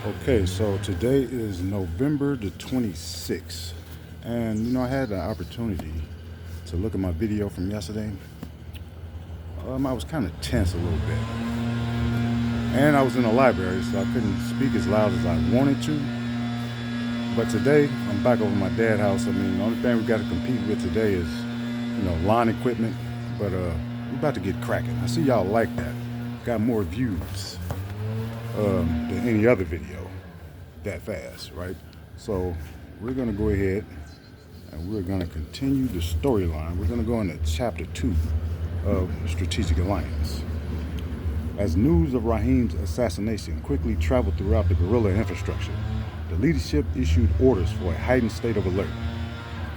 Okay, so today is November the 26th. And I had the opportunity to look at my video from yesterday. I was kind of tense a little bit. And I was in the library, so I couldn't speak as loud as I wanted to. But today, I'm back over my dad's house. I mean, the only thing we got to compete with today is, lawn equipment. But we're about to get cracking. I see y'all like that. Got more views than any other video that fast, right? So we're going to go ahead and we're going to continue the storyline. We're going to go into chapter 2 of Strategic Alliance. As news of Raheem's assassination quickly traveled throughout the guerrilla infrastructure, the leadership issued orders for a heightened state of alert.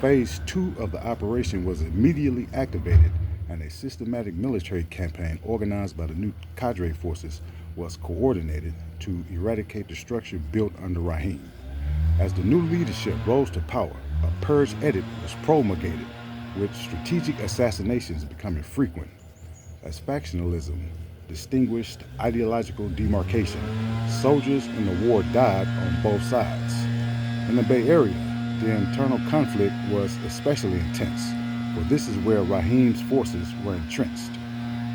Phase 2 of the operation was immediately activated, and a systematic military campaign organized by the new Cadre forces was coordinated to eradicate the structure built under Raheem. As the new leadership rose to power, a purge edit was promulgated, with strategic assassinations becoming frequent. As factionalism distinguished ideological demarcation, soldiers in the war died on both sides. In the Bay Area, the internal conflict was especially intense, for this is where Raheem's forces were entrenched.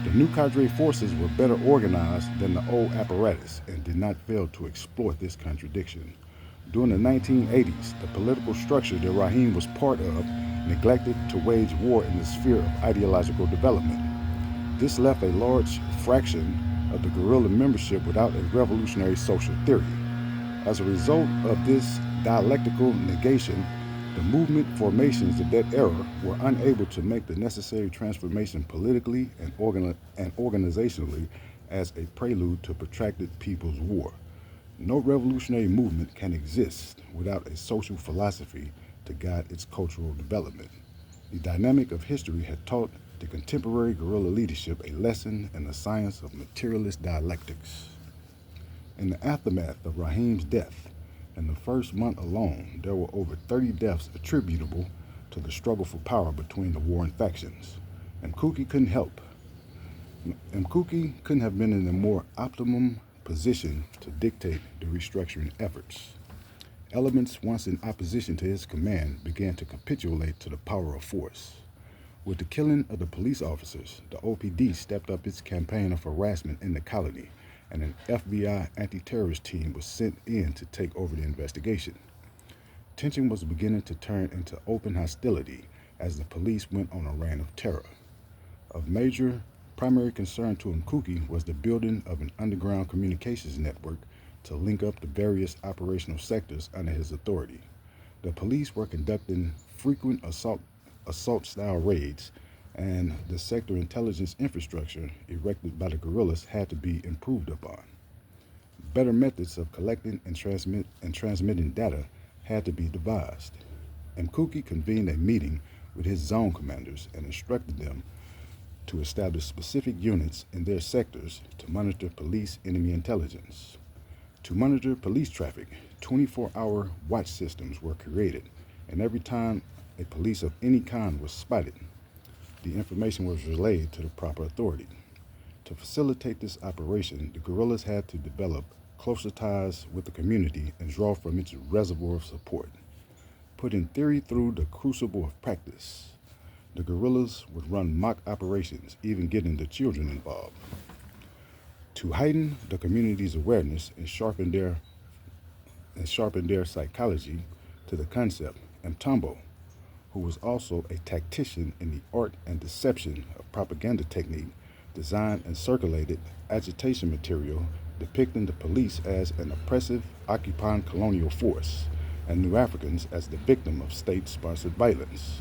The new cadre forces were better organized than the old apparatus and did not fail to exploit this contradiction. During the 1980s, the political structure that Raheem was part of neglected to wage war in the sphere of ideological development. This left a large fraction of the guerrilla membership without a revolutionary social theory. As a result of this dialectical negation, the movement formations of that era were unable to make the necessary transformation politically and organizationally as a prelude to protracted people's war. No revolutionary movement can exist without a social philosophy to guide its cultural development. The dynamic of history had taught the contemporary guerrilla leadership a lesson in the science of materialist dialectics. In the aftermath of Raheem's death, in the first month alone, there were over 30 deaths attributable to the struggle for power between the warring factions. And Kuki couldn't help. And Kuki couldn't have been in a more optimum position to dictate the restructuring efforts. Elements once in opposition to his command began to capitulate to the power of force. With the killing of the police officers, the OPD stepped up its campaign of harassment in the colony, and an FBI anti-terrorist team was sent in to take over the investigation. Tension was beginning to turn into open hostility as the police went on a reign of terror. Of major primary concern to Nkuki was the building of an underground communications network to link up the various operational sectors under his authority. The police were conducting frequent assault-style raids, and the sector intelligence infrastructure erected by the guerrillas had to be improved upon. Better methods of collecting and transmitting data had to be devised. Mkuki convened a meeting with his zone commanders and instructed them to establish specific units in their sectors to monitor police enemy intelligence. To monitor police traffic, 24-hour watch systems were created, and every time a police of any kind was spotted, the information was relayed to the proper authority. To facilitate this operation, the guerrillas had to develop closer ties with the community and draw from its reservoir of support. Putting theory through the crucible of practice, the guerrillas would run mock operations, even getting the children involved. To heighten the community's awareness and sharpen their psychology to the concept, Mtombo, who was also a tactician in the art and deception of propaganda technique, designed and circulated agitation material depicting the police as an oppressive, occupying colonial force and New Africans as the victim of state sponsored violence.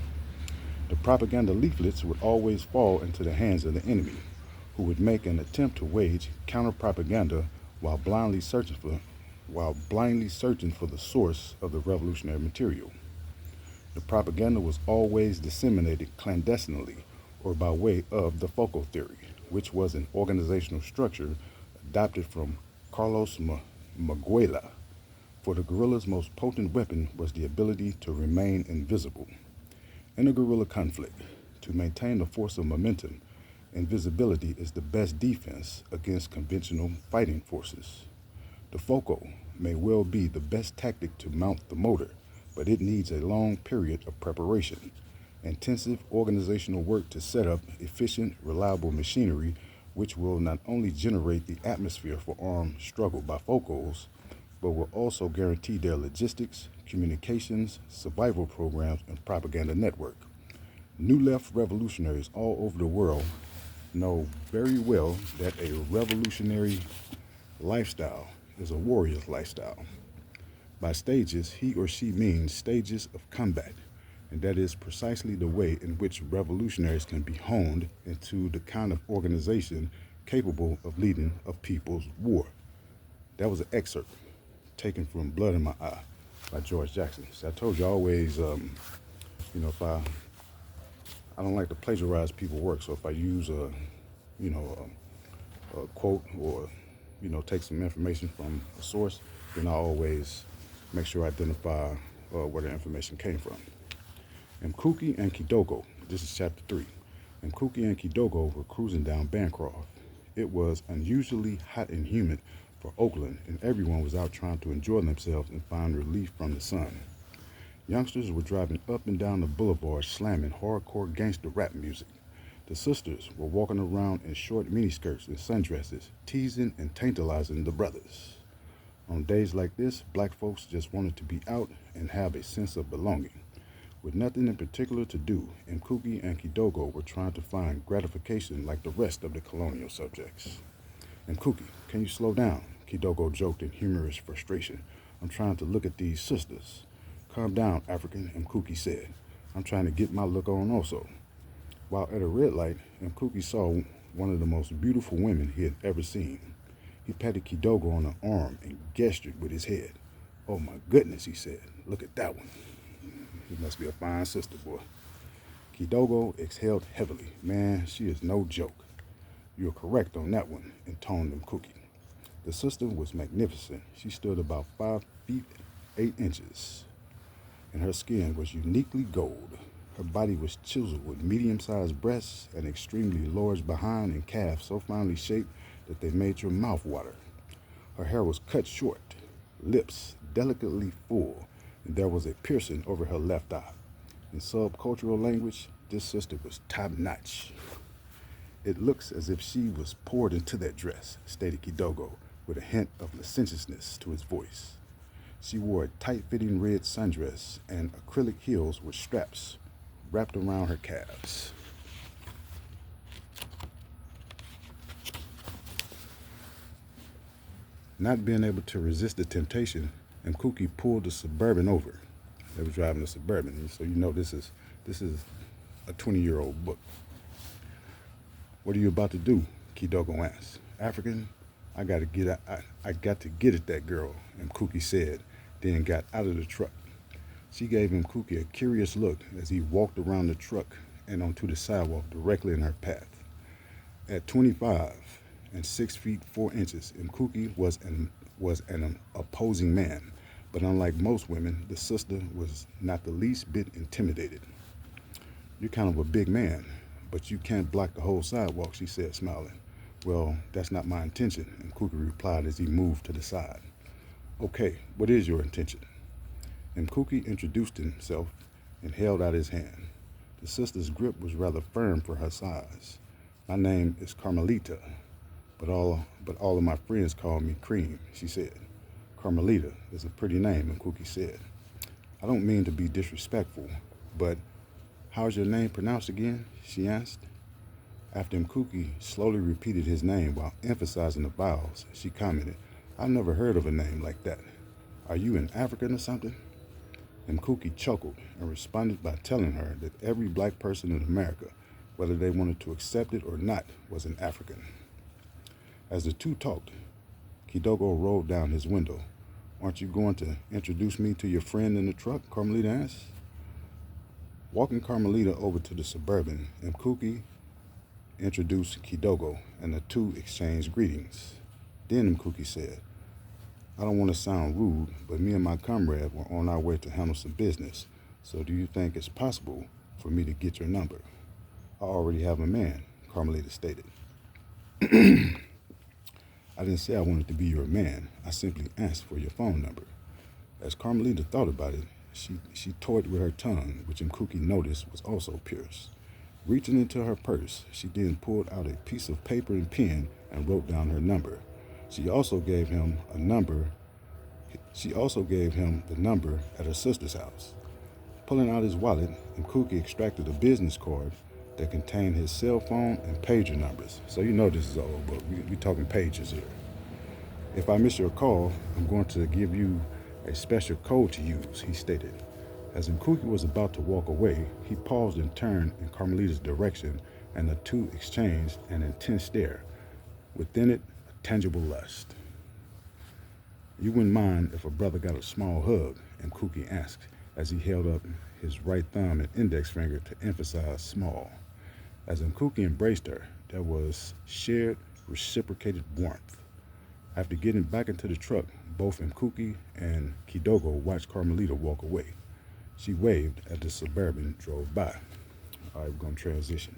The propaganda leaflets would always fall into the hands of the enemy, who would make an attempt to wage counter propaganda while blindly searching for the source of the revolutionary material. The propaganda was always disseminated clandestinely or by way of the focal theory, which was an organizational structure adopted from Carlos Maguela. For the guerrillas' most potent weapon was the ability to remain invisible. In a guerrilla conflict, to maintain the force of momentum, invisibility is the best defense against conventional fighting forces. The foco, may well be the best tactic to mount the motor, but it needs a long period of preparation. Intensive organizational work to set up efficient, reliable machinery which will not only generate the atmosphere for armed struggle bifocals, but will also guarantee their logistics, communications, survival programs, and propaganda network. New left revolutionaries all over the world know very well that a revolutionary lifestyle is a warrior's lifestyle. By stages, he or she means stages of combat, and that is precisely the way in which revolutionaries can be honed into the kind of organization capable of leading a people's war. That was an excerpt taken from Blood in My Eye by George Jackson. So I told you always, if I don't like to plagiarize people's work, so if I use a quote or take some information from a source, then I always make sure I identify where the information came from. Mkuki and Kidogo, this is chapter 3. Mkuki and Kidogo were cruising down Bancroft. It was unusually hot and humid for Oakland, and everyone was out trying to enjoy themselves and find relief from the sun. Youngsters were driving up and down the boulevard slamming hardcore gangster rap music. The sisters were walking around in short miniskirts and sundresses, teasing and tantalizing the brothers. On days like this, black folks just wanted to be out and have a sense of belonging. With nothing in particular to do, Mkuki and Kidogo were trying to find gratification like the rest of the colonial subjects. Mkuki, can you slow down? Kidogo joked in humorous frustration. I'm trying to look at these sisters. Calm down, African, Mkuki said. I'm trying to get my look on also. While at a red light, Mkuki saw one of the most beautiful women he had ever seen. He patted Kidogo on the arm and gestured with his head. Oh my goodness, he said. Look at that one. He must be a fine sister, boy. Kidogo exhaled heavily. Man, she is no joke. You're correct on that one, intoned Mkuki. The sister was magnificent. She stood about 5 feet 8 inches, and her skin was uniquely gold. Her body was chiseled with medium-sized breasts and extremely large behind and calf so finely shaped that they made your mouth water. Her hair was cut short, lips delicately full, and there was a piercing over her left eye. In subcultural language, this sister was top-notch. It looks as if she was poured into that dress, stated Kidogo, with a hint of licentiousness to his voice. She wore a tight-fitting red sundress and acrylic heels with straps wrapped around her calves. Not being able to resist the temptation, Mkuki pulled the Suburban over. They were driving the Suburban, so this is a 20-year-old book. What are you about to do? Kidogo asked. African, I got to get at that girl, Mkuki said, then got out of the truck. She gave Mkuki a curious look as he walked around the truck and onto the sidewalk directly in her path. At 25 and 6 feet 4 inches, Mkuki was an opposing man, but unlike most women, the sister was not the least bit intimidated. You're kind of a big man, but you can't block the whole sidewalk, she said, smiling. Well, that's not my intention, Mkuki replied as he moved to the side. Okay, what is your intention? Mkuki introduced himself and held out his hand. The sister's grip was rather firm for her size. My name is Carmelita, but all of my friends call me Cream, she said. Carmelita is a pretty name, Mkuki said. I don't mean to be disrespectful, but how's your name pronounced again? She asked. After Mkuki slowly repeated his name while emphasizing the vowels, she commented, I've never heard of a name like that. Are you an African or something? Mkuki chuckled and responded by telling her that every black person in America, whether they wanted to accept it or not, was an African. As the two talked, Kidogo rolled down his window. Aren't you going to introduce me to your friend in the truck? Carmelita asked. Walking Carmelita over to the Suburban, Mkuki introduced Kidogo, and the two exchanged greetings. Then Mkuki said, I don't want to sound rude, but me and my comrade were on our way to handle some business, so do you think it's possible for me to get your number? I already have a man, Carmelita stated. I didn't say I wanted to be your man. I simply asked for your phone number. As Carmelita thought about it, she toyed with her tongue, which Mkuki noticed was also pierced. Reaching into her purse, she then pulled out a piece of paper and pen and wrote down her number. She also gave him a number. She also gave him the number at her sister's house. Pulling out his wallet, Mkuki extracted a business card that contained his cell phone and pager numbers. So you know this is old, but we talking pages here. If I miss your call, I'm going to give you a special code to use, he stated. As Mkuki was about to walk away, he paused and turned in Carmelita's direction, and the two exchanged an intense stare. Within it, a tangible lust. You wouldn't mind if a brother got a small hug, Mkuki asked as he held up his right thumb and index finger to emphasize small. As Mkuki embraced her, there was shared, reciprocated warmth. After getting back into the truck, both Mkuki and Kidogo watched Carmelita walk away. She waved as the Suburban drove by. All right, we're going to transition.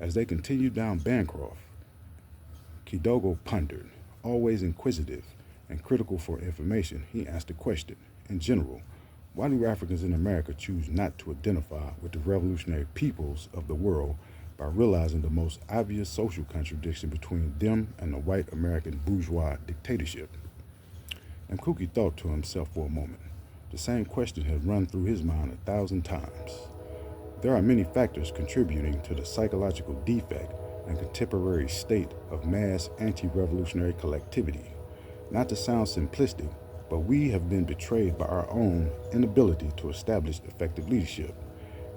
As they continued down Bancroft, Kidogo pondered. Always inquisitive and critical for information, he asked a question. In general, why do Africans in America choose not to identify with the revolutionary peoples of the world by realizing the most obvious social contradiction between them and the white American bourgeois dictatorship? And Mkuki thought to himself for a moment. The same question had run through his mind 1,000 times. There are many factors contributing to the psychological defect and contemporary state of mass anti-revolutionary collectivity. Not to sound simplistic, but we have been betrayed by our own inability to establish effective leadership.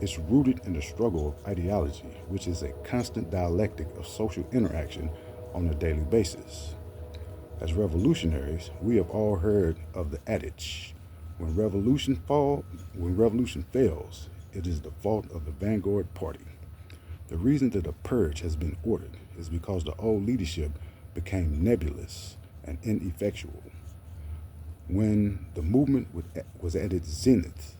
It's rooted in the struggle of ideology, which is a constant dialectic of social interaction on a daily basis. As revolutionaries, we have all heard of the adage, when revolution fails, it is the fault of the vanguard party. The reason that a purge has been ordered is because the old leadership became nebulous and ineffectual. When the movement was at its zenith,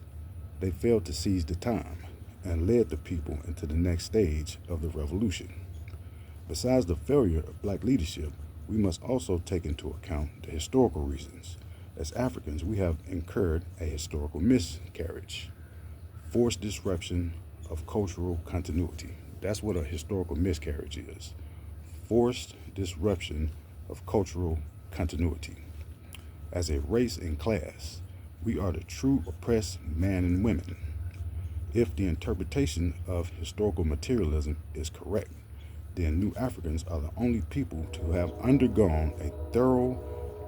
they failed to seize the time and led the people into the next stage of the revolution. Besides the failure of black leadership, we must also take into account the historical reasons. As Africans, we have incurred a historical miscarriage, forced disruption of cultural continuity. That's what a historical miscarriage is. Forced disruption of cultural continuity. As a race and class, we are the true oppressed man and women. If the interpretation of historical materialism is correct, then New Africans are the only people to have undergone a thorough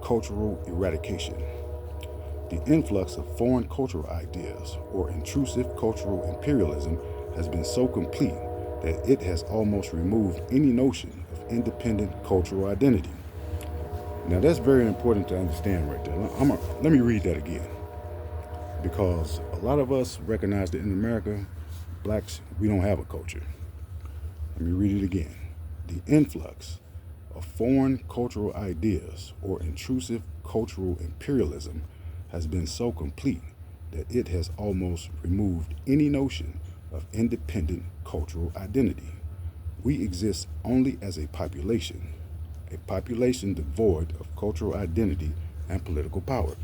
cultural eradication. The influx of foreign cultural ideas or intrusive cultural imperialism has been so complete that it has almost removed any notion of independent cultural identity. Now that's very important to understand right there. Let me read that again. Because a lot of us recognize that in America, blacks, we don't have a culture. Let me read it again. The influx of foreign cultural ideas or intrusive cultural imperialism has been so complete that it has almost removed any notion of independent cultural identity. We exist only as a population devoid of cultural identity and political power.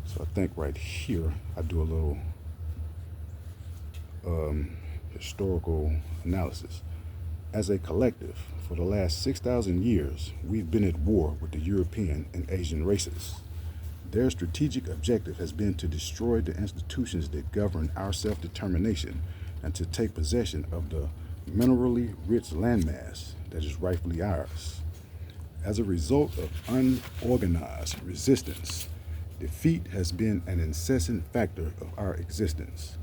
So I think right here I do a little historical analysis. As a collective, for the last 6,000 years, we've been at war with the European and Asian races. Their strategic objective has been to destroy the institutions that govern our self-determination and to take possession of the minerally rich landmass that is rightfully ours. As a result of unorganized resistance, defeat has been an incessant factor of our existence.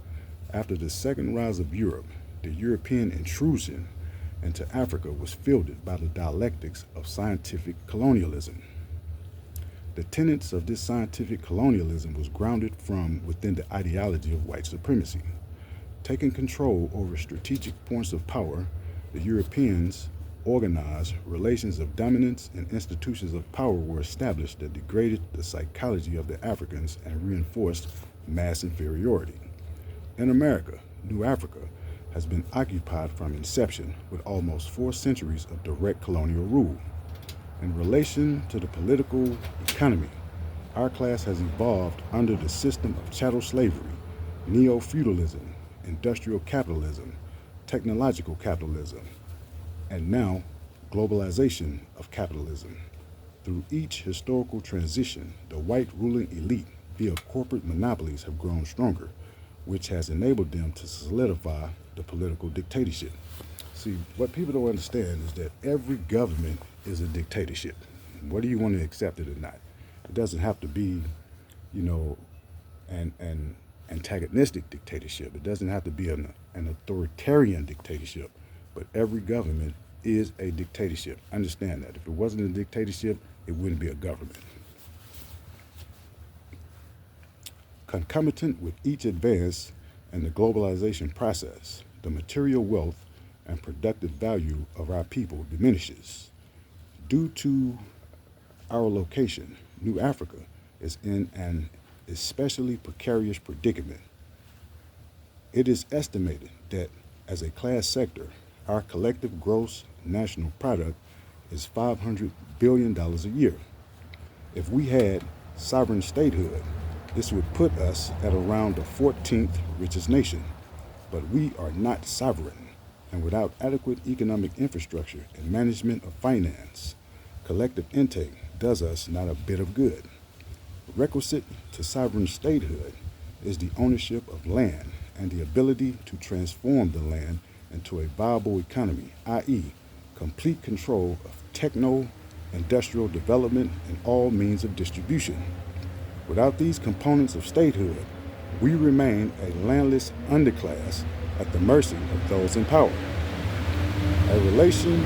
After the second rise of Europe, the European intrusion into Africa was fielded by the dialectics of scientific colonialism. The tenets of this scientific colonialism was grounded from within the ideology of white supremacy. Taking control over strategic points of power, the Europeans organized relations of dominance and institutions of power were established that degraded the psychology of the Africans and reinforced mass inferiority. In America, New Africa, has been occupied from inception with almost 4 centuries of direct colonial rule. In relation to the political economy, our class has evolved under the system of chattel slavery, neo-feudalism, industrial capitalism, technological capitalism, and now globalization of capitalism. Through each historical transition, the white ruling elite via corporate monopolies have grown stronger, which has enabled them to solidify the political dictatorship. See, what people don't understand is that every government is a dictatorship, whether you want to accept it or not. It doesn't have to be, you know, an antagonistic dictatorship. It doesn't have to be an authoritarian dictatorship, but every government is a dictatorship. Understand that. If it wasn't a dictatorship, it wouldn't be a government. Concomitant with each advance in the globalization process, the material wealth and productive value of our people diminishes. Due to our location, New Africa is in an especially precarious predicament. It is estimated that as a class sector, our collective gross national product is $500 billion a year. If we had sovereign statehood, this would put us at around the 14th richest nation. But we are not sovereign, and without adequate economic infrastructure and management of finance, collective intake does us not a bit of good. Requisite to sovereign statehood is the ownership of land and the ability to transform the land into a viable economy, i.e., complete control of techno-industrial development and all means of distribution. Without these components of statehood, we remain a landless underclass at the mercy of those in power. A relation...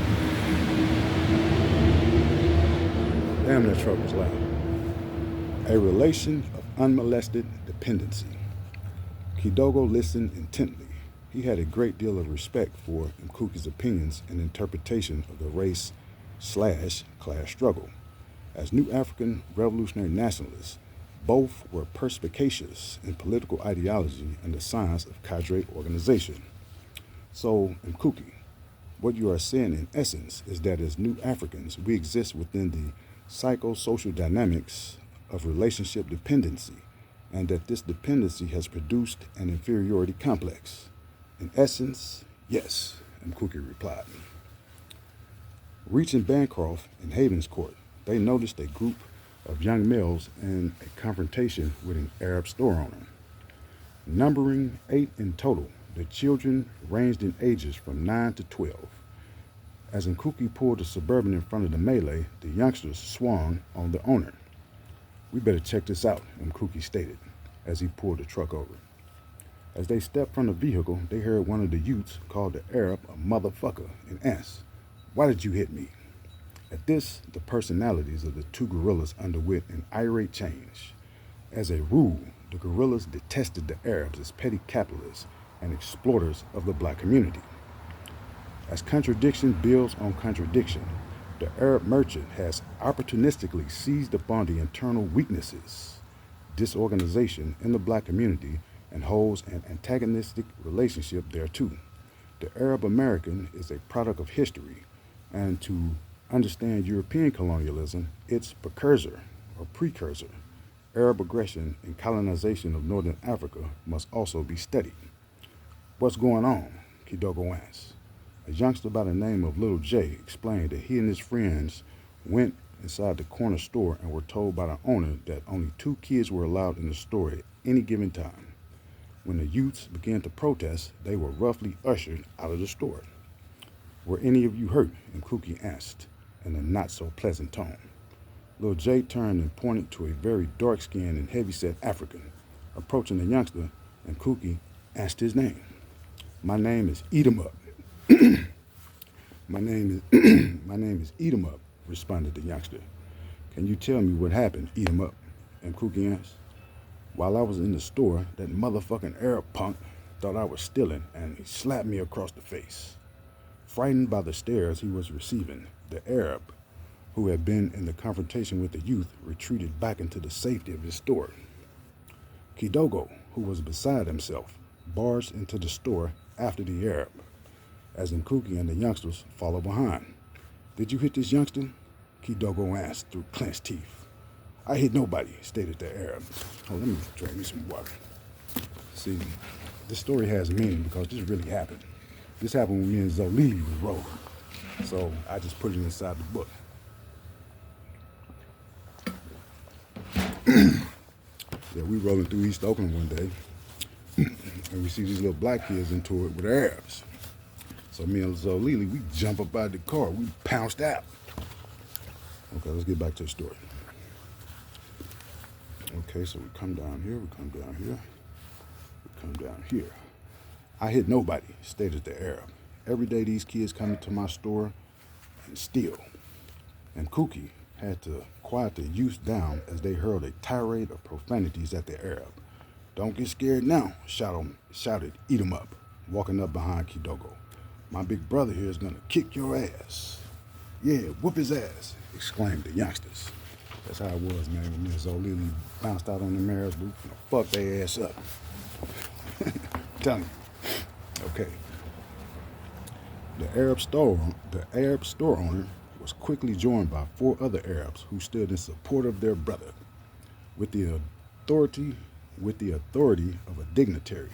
Damn, that truck was loud. A relation of unmolested dependency. Kidogo listened intently. He had a great deal of respect for Mkuki's opinions and interpretation of the race/class struggle. As New African Revolutionary Nationalists, both were perspicacious in political ideology and the science of cadre organization. So, Mkuki, what you are saying in essence is that as New Africans, we exist within the psychosocial dynamics of relationship dependency, and that this dependency has produced an inferiority complex. In essence, yes, Mkuki replied. Reaching Bancroft and Havens Court, they noticed a group of young males in a confrontation with an Arab store owner. Numbering 8 in total, the children ranged in ages from 9 to 12. As Mkuki pulled the Suburban in front of the melee, the youngsters swung on the owner. "We better check this out," Mkuki stated as he pulled the truck over. As they stepped from the vehicle, they heard one of the youths call the Arab a motherfucker and asked, "Why did you hit me?" At this, the personalities of the two guerrillas underwent an irate change. As a rule, the guerrillas detested the Arabs as petty capitalists and exploiters of the black community. As contradiction builds on contradiction, the Arab merchant has opportunistically seized upon the internal weaknesses, disorganization in the black community and holds an antagonistic relationship thereto. The Arab American is a product of history, and to understand European colonialism, its precursor or precursor, Arab aggression and colonization of northern Africa, must also be studied. "What's going on?" Kidogo asked. A youngster by the name of Little J explained that he and his friends went inside the corner store and were told by the owner that only 2 kids were allowed in the store at any given time. When the youths began to protest, they were roughly ushered out of the store. "Were any of you hurt?" Mkuki asked in a not-so-pleasant tone. Lil J turned and pointed to a very dark-skinned and heavy-set African. Approaching the youngster, Mkuki asked his name. "My name is Eat 'em Up." My name is Eat 'em Up," responded the youngster. "Can you tell me what happened, Eat 'em Up?" Mkuki asked. "While I was in the store, that motherfucking Arab punk thought I was stealing, and he slapped me across the face." Frightened by the stares he was receiving, the Arab, who had been in the confrontation with the youth, retreated back into the safety of his store. Kidogo, who was beside himself, barged into the store after the Arab, as Nkuki and the youngsters follow behind. "Did you hit this youngster?" Kidogo asked through clenched teeth. "I hit nobody," stated the Arab. Oh, let me drink me some water. See, this story has meaning because this really happened. This happened when me and Zolili was rolling. So I just put it inside the book. Yeah, we rolling through East Oakland one day, and we see these little black kids into it with Arabs. So me and Zolili, we jump up out of the car. We pounced out. Okay, let's get back to the story. Okay, so we come down here, we come down here, we come down here. "I hit nobody," stated the Arab. "Every day these kids come into my store and steal." And Kuki had to quiet the youth down as they hurled a tirade of profanities at the Arab. "Don't get scared now," shouted "Eat 'em up," walking up behind Kidogo. "My big brother here is gonna kick your ass." "Yeah, whoop his ass," exclaimed the youngsters. That's how it was, man, when Miss O'Leary bounced out on the mayor's booth and fucked their ass up. Tell me. Okay. The Arab store owner was quickly joined by 4 other Arabs who stood in support of their brother. With the authority of a dignitary,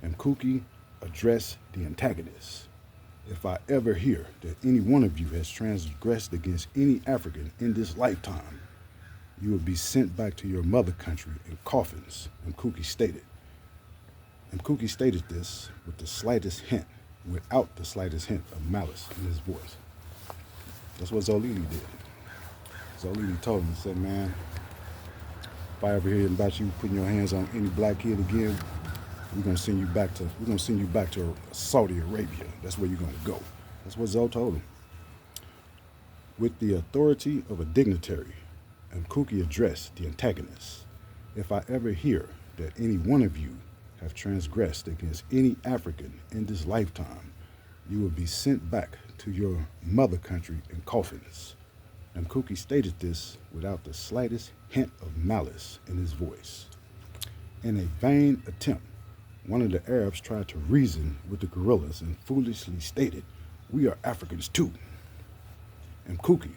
Mkuki addressed the antagonist. "If I ever hear that any one of you has transgressed against any African in this lifetime, you will be sent back to your mother country in coffins," Mkuki stated. Mkuki stated this without the slightest hint of malice in his voice. That's what Zolili did. Zolili told him, he said, "Man, if I ever hear about you putting your hands on any black kid again, we're gonna send you back to Saudi Arabia. That's where you're gonna go." That's what Zo told him. With the authority of a dignitary, Mkuki addressed the antagonist. "If I ever hear that any one of you have transgressed against any African in this lifetime, you will be sent back to your mother country in coffins." Mkuki stated this without the slightest hint of malice in his voice. In a vain attempt, one of the Arabs tried to reason with the guerrillas and foolishly stated, "We are Africans too." Mkuki,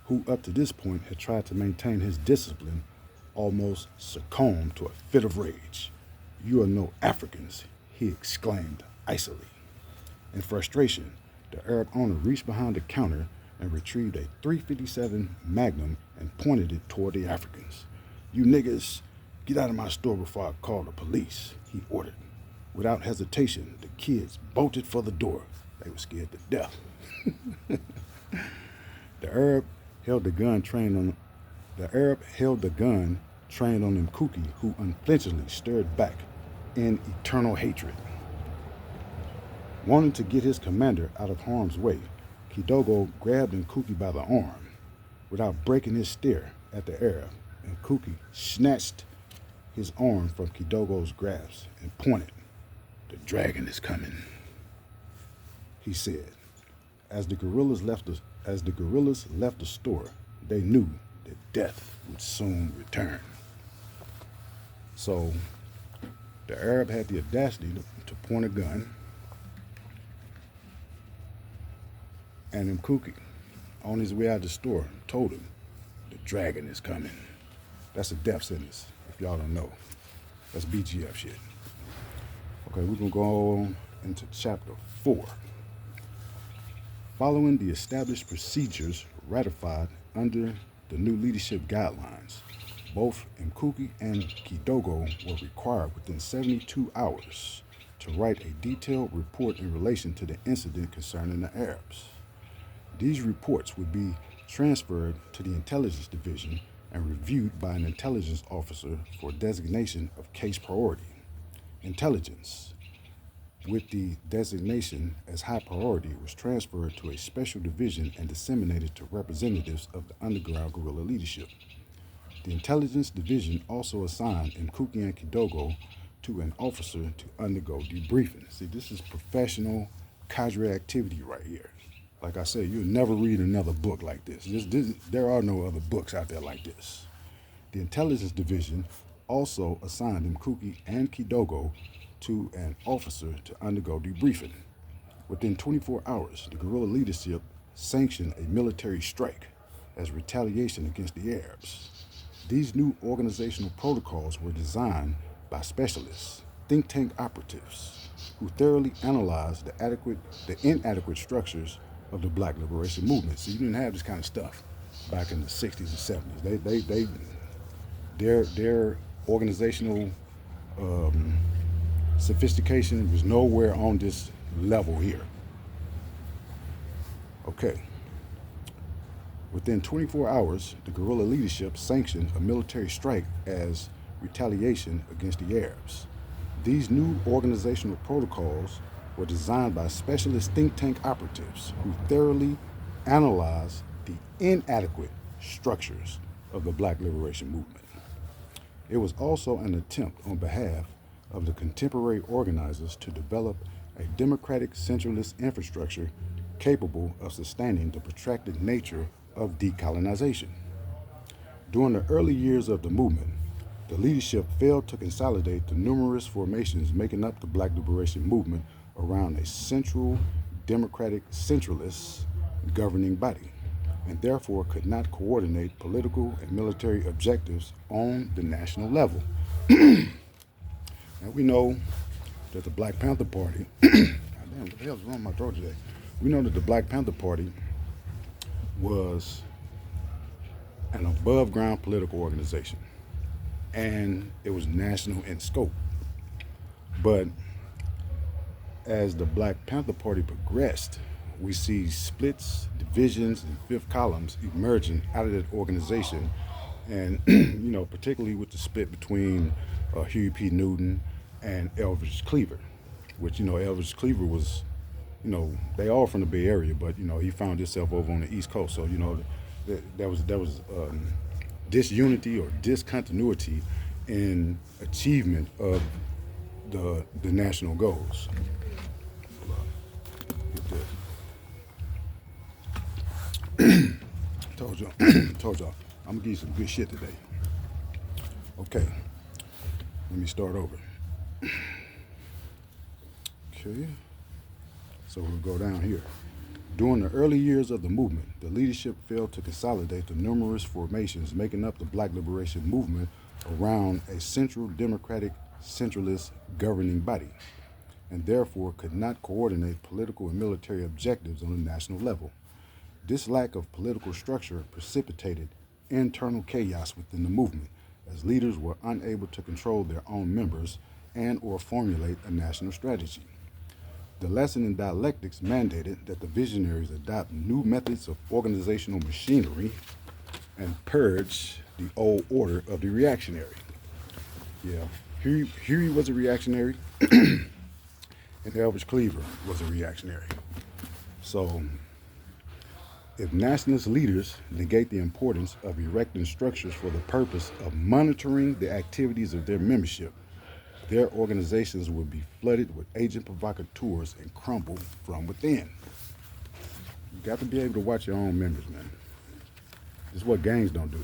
who up to this point had tried to maintain his discipline, almost succumbed to a fit of rage. "You are no Africans," he exclaimed icily. In frustration, the Arab owner reached behind the counter and retrieved a .357 Magnum and pointed it toward the Africans. "You niggas, get out of my store before I call the police," he ordered. Without hesitation, the kids bolted for the door. They were scared to death. The Arab held the gun trained on Mkuki, who unflinchingly stared back in eternal hatred. Wanting to get his commander out of harm's way, Kidogo grabbed Mkuki by the arm. Without breaking his stare at the Arab, Mkuki snatched his arm from Kidogo's grasp and pointed. "The dragon is coming," he said. As the guerrillas left the store, they knew that death would soon return. So the Arab had the audacity to point a gun, and Mkuki, on his way out of the store, told him, "The dragon is coming." That's a death sentence, if y'all don't know. That's BGF shit. Okay, we're going to go on into chapter 4. Following the established procedures ratified under the new leadership guidelines, both Mkuki and Kidogo were required within 72 hours to write a detailed report in relation to the incident concerning the Arabs. These reports would be transferred to the Intelligence Division and reviewed by an intelligence officer for designation of case priority. Intelligence, with the designation as high priority, was transferred to a special division and disseminated to representatives of the underground guerrilla leadership. The Intelligence Division also assigned Mkuki and Kidogo to an officer to undergo debriefing. See, this is professional cadre activity right here. Like I said, you'll never read another book like this. There are no other books out there like this. The Intelligence Division also assigned Mkuki and Kidogo to an officer to undergo debriefing. Within 24 hours, the guerrilla leadership sanctioned a military strike as retaliation against the Arabs. These new organizational protocols were designed by specialists, think tank operatives, who thoroughly analyzed the inadequate structures of the Black Liberation Movement. So you didn't have this kind of stuff back in the 60s and 70s. Their organizational sophistication was nowhere on this level here. Okay. Within 24 hours, the guerrilla leadership sanctioned a military strike as retaliation against the Arabs. These new organizational protocols were designed by specialist think tank operatives who thoroughly analyzed the inadequate structures of the Black Liberation Movement. It was also an attempt on behalf of the contemporary organizers to develop a democratic centralist infrastructure capable of sustaining the protracted nature of decolonization. During the early years of the movement, the leadership failed to consolidate the numerous formations making up the Black Liberation Movement around a central democratic centralist governing body, and therefore could not coordinate political and military objectives on the national level. Now we know that the Black Panther Party, goddamn, what the hell's wrong with my throat today? We know that the Black Panther Party was an above ground political organization, and it was national in scope. But as the Black Panther Party progressed, we see splits, divisions, and fifth columns emerging out of that organization, and particularly with the split between Huey P. Newton and Elvis Cleaver, which Elvis Cleaver was, they all from the Bay Area, but he found himself over on the East Coast. So there was disunity or discontinuity in achievement of the national goals. Told y'all, I'm gonna give you some good shit today. Okay, let me start over. Okay, so we'll go down here. During the early years of the movement, the leadership failed to consolidate the numerous formations making up the Black Liberation Movement around a central democratic centralist governing body, and therefore could not coordinate political and military objectives on a national level. This lack of political structure precipitated internal chaos within the movement, as leaders were unable to control their own members and or formulate a national strategy. The lesson in dialectics mandated that the visionaries adopt new methods of organizational machinery and purge the old order of the reactionary. Yeah, Huey was a reactionary, and Elvis Cleaver was a reactionary. So, if nationalist leaders negate the importance of erecting structures for the purpose of monitoring the activities of their membership, their organizations will be flooded with agent provocateurs and crumble from within. You got to be able to watch your own members, man. This is what gangs don't do.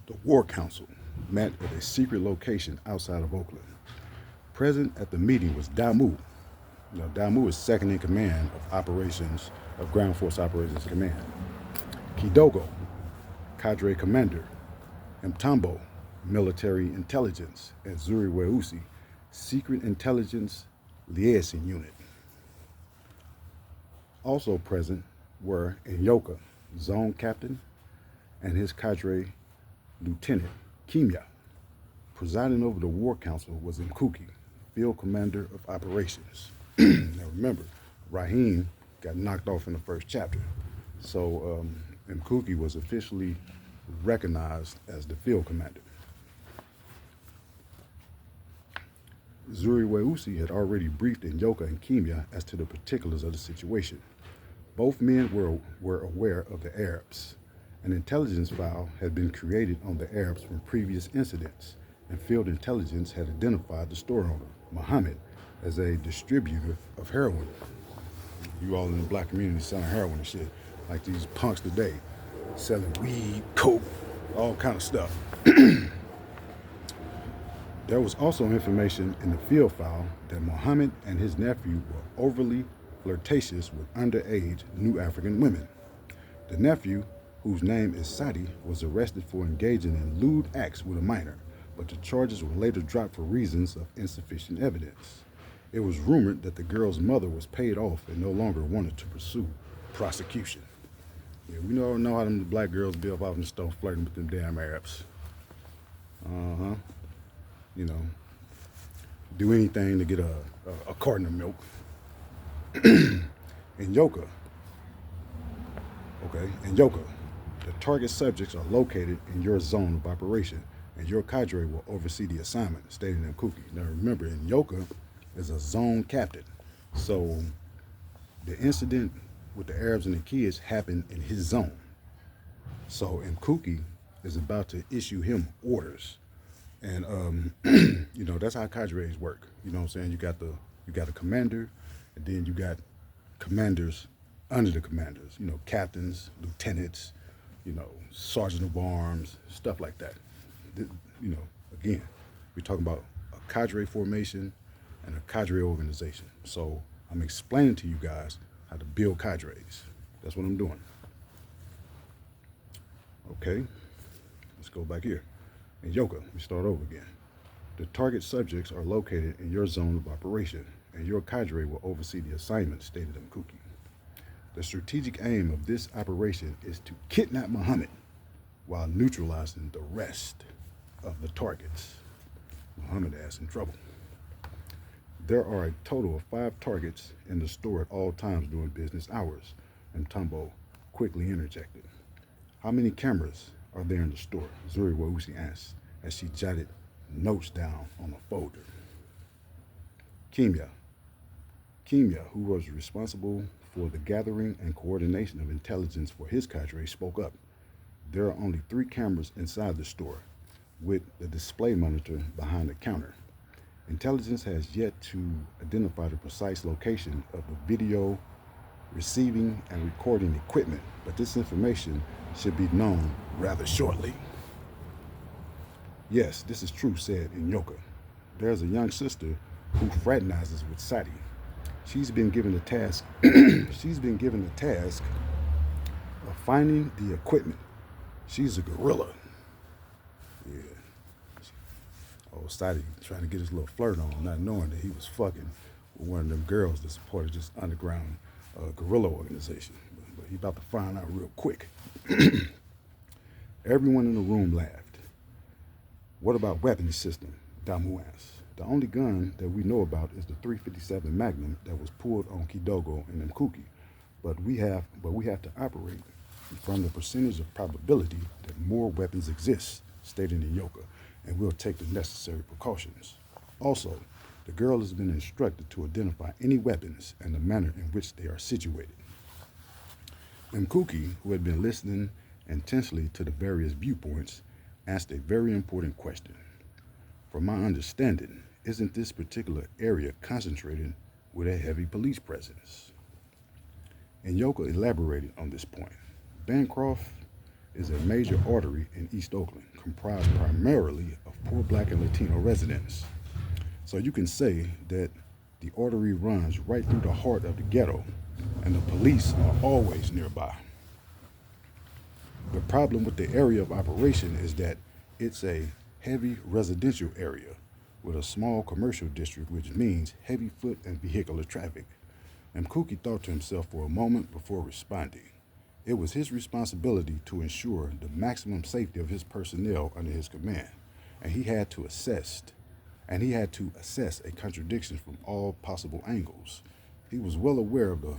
The War Council met at a secret location outside of Oakland. Present at the meeting was Damu. Damu is second in command of operations, of Ground Force Operations Command. Kidogo, Cadre Commander. Mtambo, Military Intelligence, and Zuri Weusi, Secret Intelligence Liaison Unit. Also present were Nyoka, Zone Captain, and his cadre Lieutenant, Kimya. Presiding over the War Council was Mkuki, Field Commander of Operations. Now remember, Raheem got knocked off in the first chapter. So Mkuki was officially recognized as the Field Commander. Zuri Weusi had already briefed Nyoka and Kimya as to the particulars of the situation. Both men were aware of the Arabs. An intelligence file had been created on the Arabs from previous incidents, and field intelligence had identified the store owner, Muhammad, as a distributor of heroin. You all in the black community selling heroin and shit, like these punks today, selling weed, coke, all kind of stuff. There was also information in the field file that Muhammad and his nephew were overly flirtatious with underage new African women. The nephew, whose name is Sadi, was arrested for engaging in lewd acts with a minor, but the charges were later dropped for reasons of insufficient evidence. It was rumored that the girl's mother was paid off and no longer wanted to pursue prosecution. Yeah, we don't know how them black girls be up out in the store flirting with them damn Arabs. Uh-huh. You know, do anything to get a carton of milk. In Yoka, the target subjects are located in your zone of operation, and your cadre will oversee the assignment, stated in Kuki. Now remember, in Yoka is a zone captain. So the incident with the Arabs and the kids happened in his zone. So Mkuki is about to issue him orders. And you know, that's how cadres work. You know what I'm saying? You got a commander, and then you got commanders under the commanders, you know, captains, lieutenants, you know, sergeant of arms, stuff like that. You know, again, we're talking about a cadre formation and a cadre organization. So I'm explaining to you guys how to build cadres. That's what I'm doing. Okay, let's go back here. In Yoka, we start over again. The target subjects are located in your zone of operation, and your cadre will oversee the assignment, stated in Kuki. The strategic aim of this operation is to kidnap Muhammad while neutralizing the rest of the targets. Muhammad ass in trouble. There are a total of 5 targets in the store at all times during business hours, and Tumbo quickly interjected. How many cameras are there in the store? Zuri Wausi asked as she jotted notes down on a folder. Kimya, who was responsible for the gathering and coordination of intelligence for his cadre, spoke up. There are only 3 cameras inside the store, with the display monitor behind the counter. Intelligence has yet to identify the precise location of the video receiving and recording equipment, but this information should be known rather shortly. Yes, this is true, said Inyoka. There's a young sister who fraternizes with Sadi. She's been given the task of finding the equipment. She's a gorilla. Yeah. Oh, Sadi trying to get his little flirt on, not knowing that he was fucking with one of them girls that supported this underground guerrilla organization. But he about to find out real quick. Everyone in the room laughed. What about weapons system? Damu asked. The only gun that we know about is the .357 Magnum that was pulled on Kidogo and Mkuki, but we have to operate from the percentage of probability that more weapons exist, stated Inyoka, and we'll take the necessary precautions. Also, the girl has been instructed to identify any weapons and the manner in which they are situated. Mkuki, who had been listening intensely to the various viewpoints, asked a very important question. From my understanding, isn't this particular area concentrated with a heavy police presence? Inyoka elaborated on this point. Bancroft is a major artery in East Oakland, comprised primarily of poor Black and Latino residents. So you can say that the artery runs right through the heart of the ghetto, and the police are always nearby. The problem with the area of operation is that it's a heavy residential area with a small commercial district, which means heavy foot and vehicular traffic. And Kuki thought to himself for a moment before responding. It was his responsibility to ensure the maximum safety of his personnel under his command, and he had to assess a contradiction from all possible angles. He was well aware of the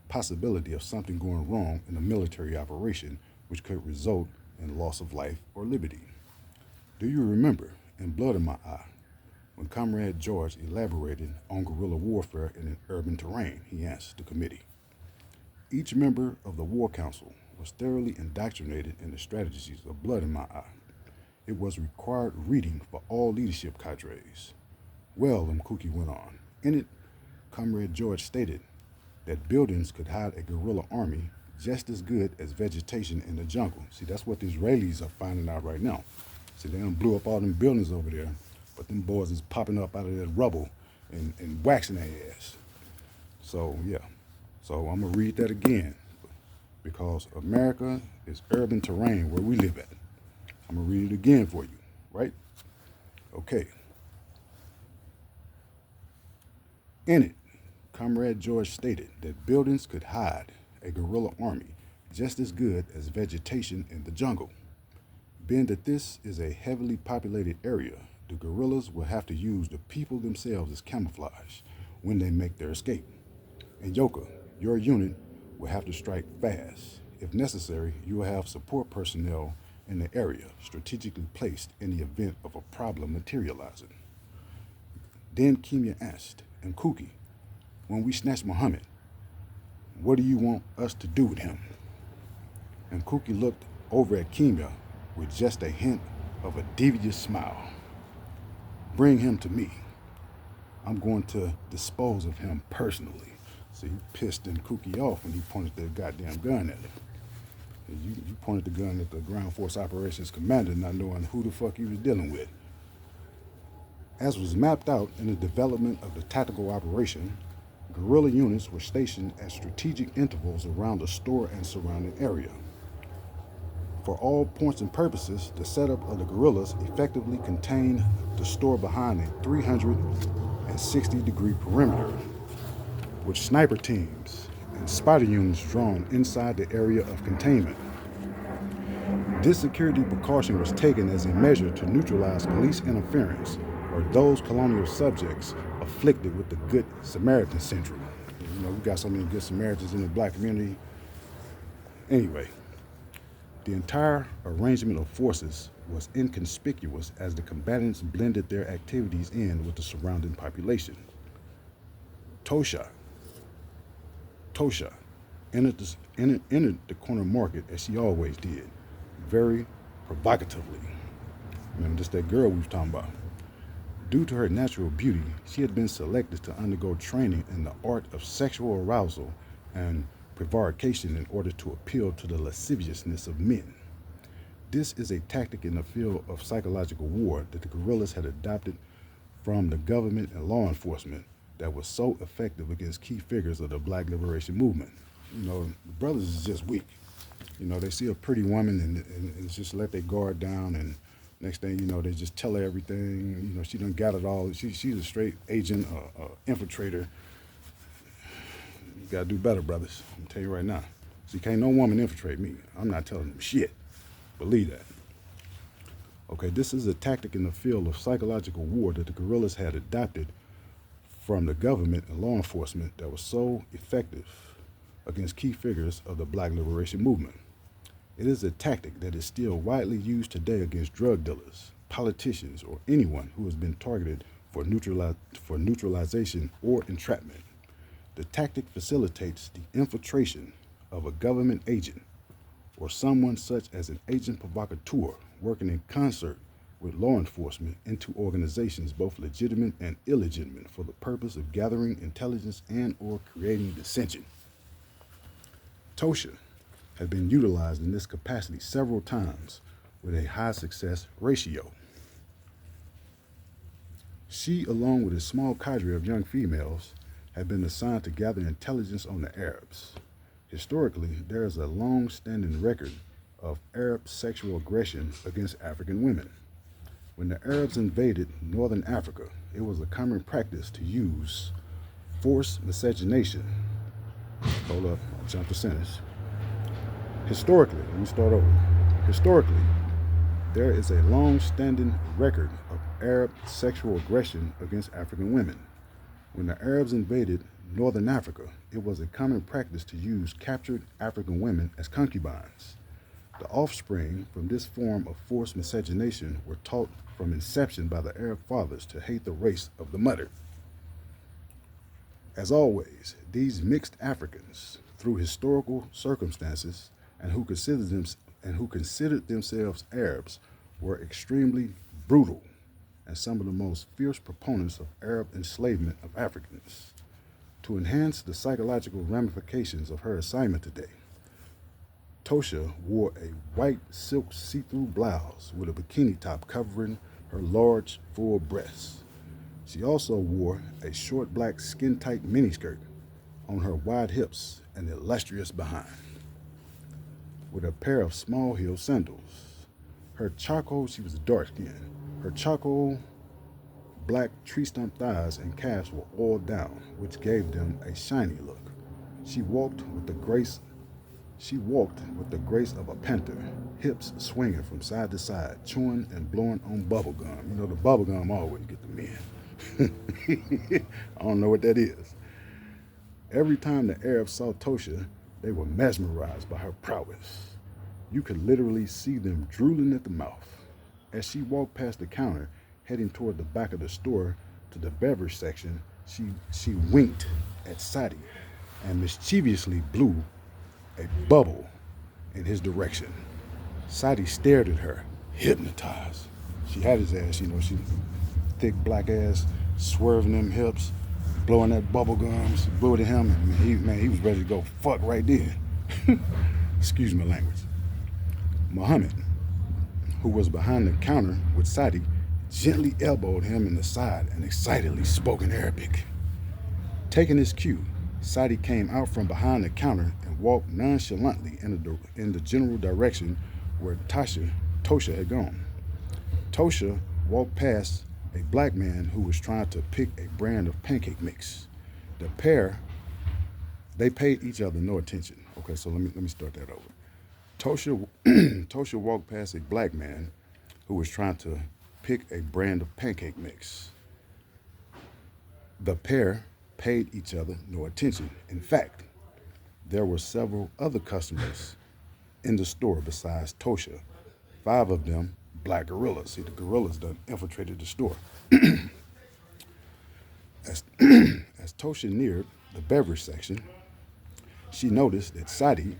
possibility of something going wrong in a military operation, which could result in loss of life or liberty. Do you remember, in Blood in My Eye, when Comrade George elaborated on guerrilla warfare in an urban terrain? He asked the committee. Each member of the War Council was thoroughly indoctrinated in the strategies of Blood in My Eye. It was required reading for all leadership cadres. Well, Mkuki went on. In it, Comrade George stated that buildings could hide a guerrilla army just as good as vegetation in the jungle. See, that's what the Israelis are finding out right now. See, they done blew up all them buildings over there but them boys is popping up out of that rubble and waxing their ass. So yeah, so I'm gonna read that again because America is urban terrain where we live at. I'm gonna read it again for you, right? Okay. In it, Comrade George stated that buildings could hide a guerrilla army just as good as vegetation in the jungle. Being that this is a heavily populated area, the guerrillas will have to use the people themselves as camouflage when they make their escape. And Yoka, your unit will have to strike fast. If necessary, you will have support personnel in the area strategically placed in the event of a problem materializing. Then Kimia asked, and Kuki, when we snatch Muhammad, what do you want us to do with him? And Kuki looked over at Kimia with just a hint of a devious smile. Bring him to me. I'm going to dispose of him personally. So he pissed and Kuki off when he pointed the goddamn gun at him. You pointed the gun at the Ground Force Operations Commander, not knowing who the fuck he was dealing with. As was mapped out in the development of the tactical operation, guerrilla units were stationed at strategic intervals around the store and surrounding area. For all points and purposes, the setup of the guerrillas effectively contained the store behind a 360-degree perimeter, with sniper teams and spotter units drawn inside the area of containment. This security precaution was taken as a measure to neutralize police interference or those colonial subjects afflicted with the Good Samaritan syndrome. You know, we got so many Good Samaritans in the black community. Anyway, the entire arrangement of forces was inconspicuous as the combatants blended their activities in with the surrounding population. Tosha entered the corner market as she always did, very provocatively. Remember, this that girl we was talking about. Due to her natural beauty, she had been selected to undergo training in the art of sexual arousal and prevarication in order to appeal to the lasciviousness of men. This is a tactic in the field of psychological war that the guerrillas had adopted from the government and law enforcement that was so effective against key figures of the Black Liberation Movement. You know, the brothers is just weak. You know, they see a pretty woman and it's just let their guard down, and next thing you know, they just tell her everything. You know, she done got it all. She's a straight agent, infiltrator. You gotta do better, brothers. I'm gonna tell you right now. See, can't no woman infiltrate me. I'm not telling them shit. Believe that. Okay, this is a tactic in the field of psychological war that the guerrillas had adopted from the government and law enforcement that was so effective against key figures of the Black Liberation Movement. It is a tactic that is still widely used today against drug dealers, politicians, or anyone who has been targeted for neutralization or entrapment. The tactic facilitates the infiltration of a government agent or someone such as an agent provocateur working in concert with law enforcement into organizations both legitimate and illegitimate for the purpose of gathering intelligence and or creating dissension. Tosha has been utilized in this capacity several times with a high success ratio. She, along with a small cadre of young females, have been assigned to gather intelligence on the Arabs. Historically, there is a long-standing record of Arab sexual aggression against African women. When the Arabs invaded northern Africa, it was a common practice to use forced miscegenation. Hold up, I'll jump the sentence. Historically, let me start over. Historically, there is a long-standing record of Arab sexual aggression against African women. When the Arabs invaded northern Africa, it was a common practice to use captured African women as concubines. The offspring from this form of forced miscegenation were taught from inception by the Arab fathers to hate the race of the mother. As always, these mixed Africans, through historical circumstances, and who considered themselves Arabs, were extremely brutal and some of the most fierce proponents of Arab enslavement of Africans. To enhance the psychological ramifications of her assignment today, Tosha wore a white silk see-through blouse with a bikini top covering her large, full breasts. She also wore a short black skin-tight miniskirt on her wide hips and illustrious behind, with a pair of small heel sandals. She was dark skinned. Her charcoal black tree stump thighs and calves were oiled down, which gave them a shiny look. She walked with the grace She walked with the grace of a panther, hips swinging from side to side, chewing and blowing on bubble gum. You know, the bubble gum always get the men. I don't know what that is. Every time the Arabs saw Tosha, they were mesmerized by her prowess. You could literally see them drooling at the mouth. As she walked past the counter, heading toward the back of the store to the beverage section, she winked at Sadi and mischievously blew a bubble in his direction. Sadi stared at her, hypnotized. She had his ass, she thick black ass, swerving them hips, blowing that bubble gum. She blew it at him, and he was ready to go fuck right then. Excuse my language. Muhammad, who was behind the counter with Sadi, gently elbowed him in the side and excitedly spoke in Arabic. Taking his cue, Sadi came out from behind the counter and walked nonchalantly in the general direction where Tosha had gone. Tosha walked past a black man who was trying to pick a brand of pancake mix. The pair, they paid each other no attention. Okay, so let me start that over. Tosha walked past a black man who was trying to pick a brand of pancake mix. The pair paid each other no attention. In fact, there were several other customers in the store besides Tosha. 5 of them black gorillas. See, the gorillas done infiltrated the store. As Tosha neared the beverage section, she noticed that Sadi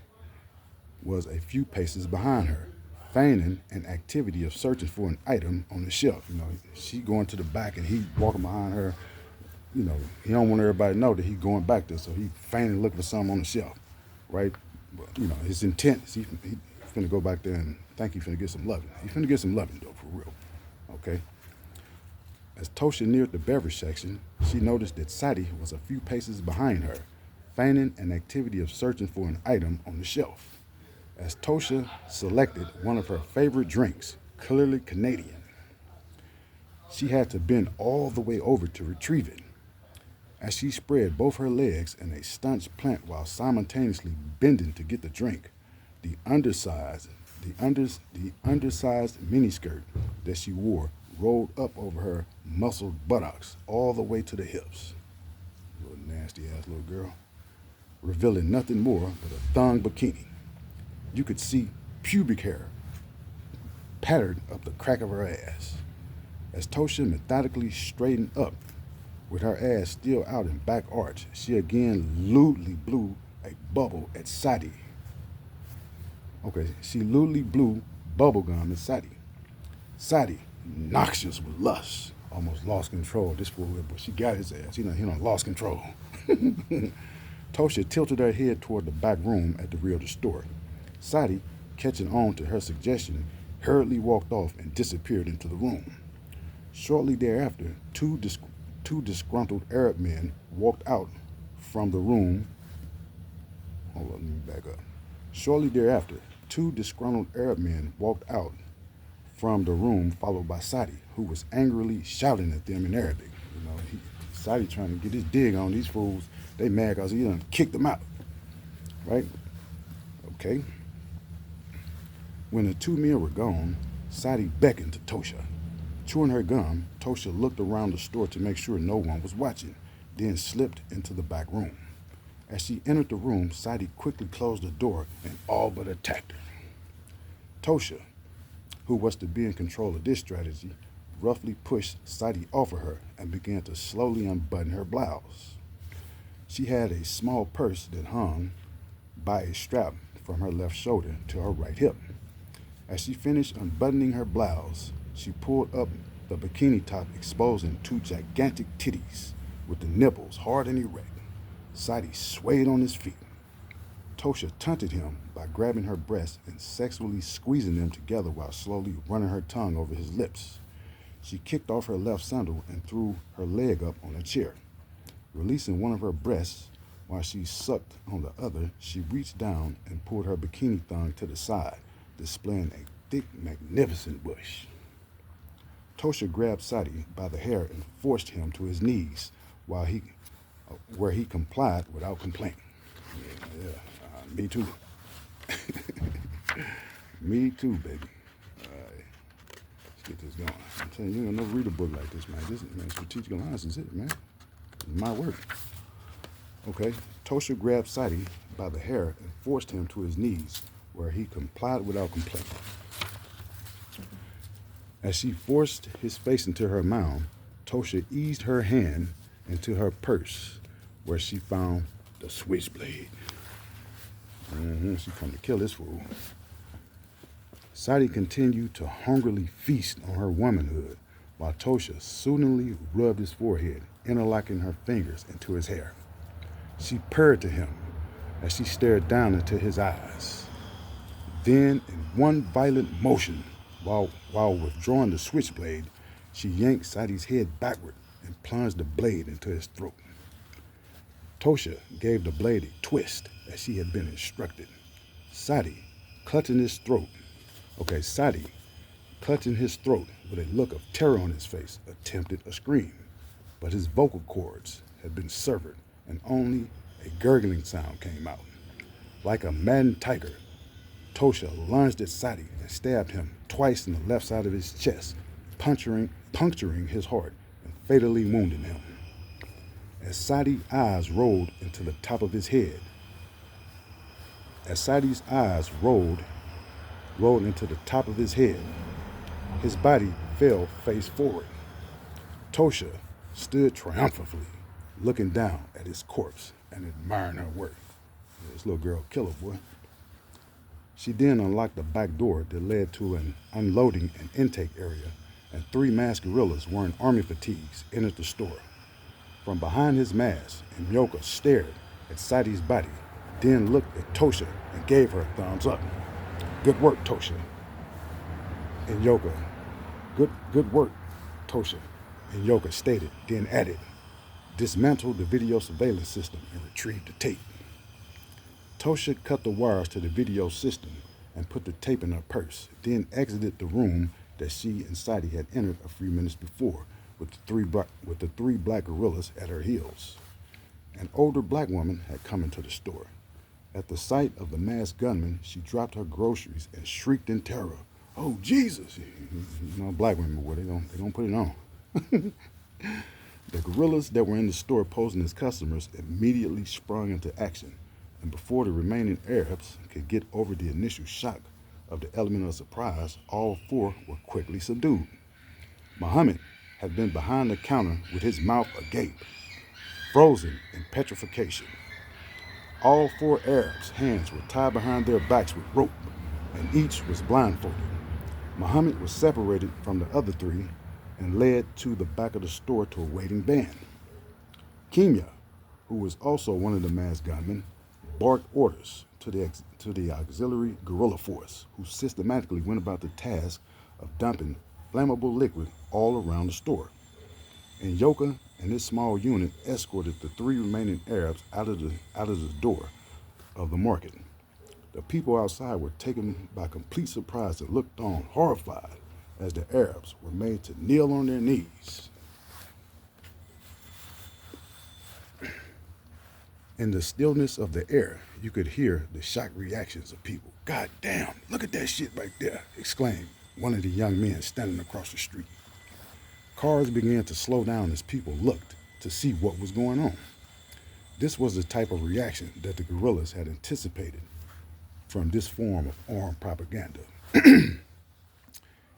was a few paces behind her, feigning an activity of searching for an item on the shelf. She going to the back and he walking behind her. He don't want everybody to know that he going back there, so he feigning looking for something on the shelf, right? But, his intent is he finna go back there and think he finna get some loving. He finna get some loving, though, for real, okay? As Tosha neared the beverage section, she noticed that Sadi was a few paces behind her, feigning an activity of searching for an item on the shelf. As Tosha selected one of her favorite drinks, clearly Canadian, she had to bend all the way over to retrieve it. As she spread both her legs in a staunch plant while simultaneously bending to get the drink, the undersized miniskirt that she wore rolled up over her muscled buttocks all the way to the hips. Little nasty ass little girl, revealing nothing more but a thong bikini. You could see pubic hair pattered up the crack of her ass. As Tosha methodically straightened up, with her ass still out in back arch, she again lewdly blew a bubble at Sadi. She lewdly blew bubblegum at Sadi. Sadi, noxious with lust, almost lost control. This fool, but she got his ass. He done lost control. Tosha tilted her head toward the back room at the rear of the store. Sadi, catching on to her suggestion, hurriedly walked off and disappeared into the room. Shortly thereafter, two disgruntled Arab men walked out from the room. Hold on, let me back up. Shortly thereafter, 2 disgruntled Arab men walked out from the room, followed by Sadi, who was angrily shouting at them in Arabic. Sadi trying to get his dig on these fools. They mad because he done kicked them out, right? Okay. When the 2 men were gone, Sadi beckoned to Tosha. Chewing her gum, Tosha looked around the store to make sure no one was watching, then slipped into the back room. As she entered the room, Sadi quickly closed the door and all but attacked her. Tosha, who was to be in control of this strategy, roughly pushed Sadi off of her and began to slowly unbutton her blouse. She had a small purse that hung by a strap from her left shoulder to her right hip. As she finished unbuttoning her blouse, she pulled up the bikini top, exposing 2 gigantic titties with the nipples hard and erect. Sadi swayed on his feet. Tosha taunted him by grabbing her breasts and sexually squeezing them together while slowly running her tongue over his lips. She kicked off her left sandal and threw her leg up on a chair. Releasing one of her breasts while she sucked on the other, she reached down and pulled her bikini thong to the side, displaying a thick, magnificent bush. Tosha grabbed Sadie by the hair and forced him to his knees, where he complied without complaint. Me too. Me too, baby. All right, let's get this going. I'm telling you, you'll never read a book like this, man. Strategic Alliance is it, man. It's my work. Okay, Tosha grabbed Sadie by the hair and forced him to his knees, where he complied without complaint. As she forced his face into her mouth, Tosha eased her hand into her purse, where she found the switchblade. She come to kill this fool. Sadie continued to hungrily feast on her womanhood, while Tosha soothingly rubbed his forehead, interlocking her fingers into his hair. She purred to him as she stared down into his eyes. Then, in one violent motion, while withdrawing the switchblade, she yanked Sadie's head backward and plunged the blade into his throat. Tosha gave the blade a twist as she had been instructed. Sadie, clutching his throat with a look of terror on his face, attempted a scream, but his vocal cords had been severed and only a gurgling sound came out. Like a maddened tiger, Tosha lunged at Sadie and stabbed him twice in the left side of his chest, puncturing his heart and fatally wounding him. As Sadie's eyes rolled into the top of his head, his body fell face forward. Tosha stood triumphantly, looking down at his corpse and admiring her work. This little girl killer, boy. She then unlocked the back door that led to an unloading and intake area, and 3 masked gorillas wearing army fatigues entered the store. From behind his mask, Nyoka stared at Sadie's body, then looked at Tosha and gave her a thumbs up. Good work, Tosha. And Nyoka, good work, Tosha. And Nyoka stated, then added, dismantle the video surveillance system and retrieve the tape. Tosha cut the wires to the video system and put the tape in her purse, then exited the room that she and Sadie had entered a few minutes before, with the 3 black gorillas at her heels. An older black woman had come into the store. At the sight of the masked gunman, she dropped her groceries and shrieked in terror. Oh, Jesus! You know, black women, boy, they don't put it on. The gorillas that were in the store posing as customers immediately sprung into action, and before the remaining Arabs could get over the initial shock of the element of surprise, all 4 were quickly subdued. Muhammad had been behind the counter with his mouth agape, frozen in petrification. All 4 Arabs' hands were tied behind their backs with rope, and each was blindfolded. Muhammad was separated from the other 3 and led to the back of the store to a waiting band. Kimya, who was also one of the masked gunmen, barked orders to the auxiliary guerrilla force, who systematically went about the task of dumping flammable liquid all around the store. And Nyoka and his small unit escorted the 3 remaining Arabs out of the door of the market. The people outside were taken by complete surprise and looked on horrified as the Arabs were made to kneel on their knees. In the stillness of the air, you could hear the shocked reactions of people. God damn, look at that shit right there, exclaimed one of the young men standing across the street. Cars began to slow down as people looked to see what was going on. This was the type of reaction that the guerrillas had anticipated from this form of armed propaganda.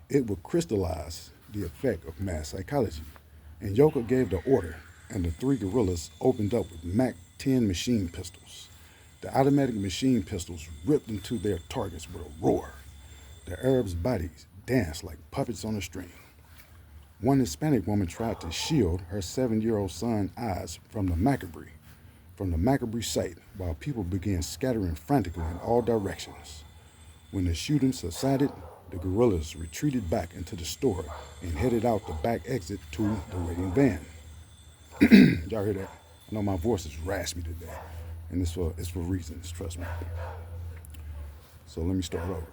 It would crystallize the effect of mass psychology, and Nyoka gave the order, and the 3 guerrillas opened up with MAC-10 machine pistols. The automatic machine pistols ripped into their targets with a roar. The Arabs' bodies danced like puppets on a string. One Hispanic woman tried to shield her 7-year-old son's eyes from the macabre sight, while people began scattering frantically in all directions. When the shooting subsided, the guerrillas retreated back into the store and headed out the back exit to the waiting van. Y'all hear that? I know my voice is raspy today, and it's for reasons, trust me. So let me start over.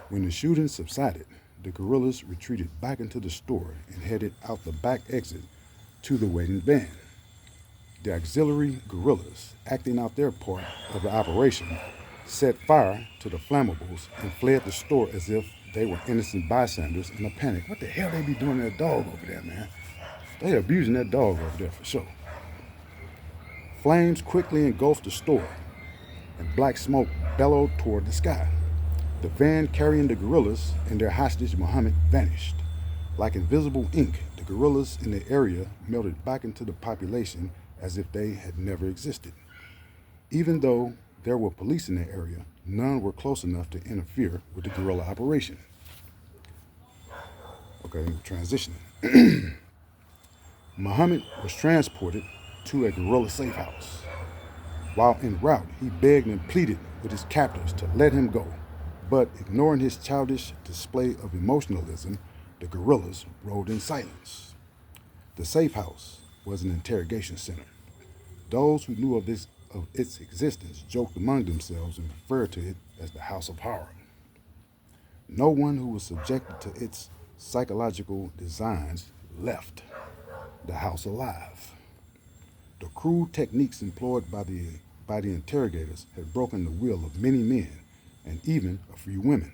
When the shooting subsided, the guerrillas retreated back into the store and headed out the back exit to the waiting van. The auxiliary guerrillas, acting out their part of the operation, set fire to the flammables and fled the store as if they were innocent bystanders in a panic. What the hell they be doing to that dog over there, man? They abusing that dog over there for sure. Flames quickly engulfed the store, and black smoke bellowed toward the sky. The van carrying the guerrillas and their hostage Muhammad vanished. Like invisible ink, the guerrillas in the area melted back into the population as if they had never existed. Even though there were police in the area, none were close enough to interfere with the guerrilla operation. Okay, transitioning. Muhammad was transported to a guerrilla safe house. While en route, he begged and pleaded with his captors to let him go, but ignoring his childish display of emotionalism, the guerrillas rode in silence. The safe house was an interrogation center. Those who knew of its existence joked among themselves and referred to it as the House of Horror. No one who was subjected to its psychological designs left the house alive. The crude techniques employed by the interrogators had broken the will of many men and even a few women.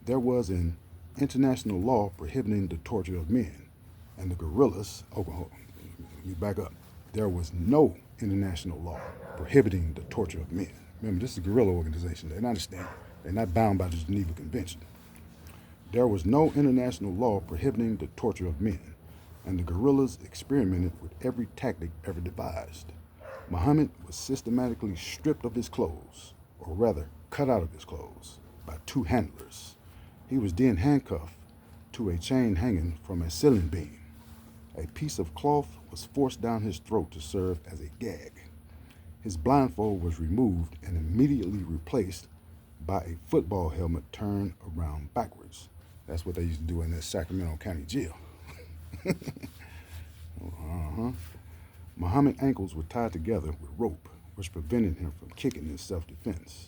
There was an international law prohibiting the torture of men, and the guerrillas, let me back up. There was no international law prohibiting the torture of men. Remember, this is a guerrilla organization. They're not bound by the Geneva Convention. There was no international law prohibiting the torture of men, and the guerrillas experimented with every tactic ever devised. Muhammad was systematically stripped of his clothes, or rather, cut out of his clothes, by two handlers. He was then handcuffed to a chain hanging from a ceiling beam. A piece of cloth was forced down his throat to serve as a gag. His blindfold was removed and immediately replaced by a football helmet turned around backwards. That's what they used to do in that Sacramento County jail. Muhammad's ankles were tied together with rope, which prevented him from kicking in self-defense.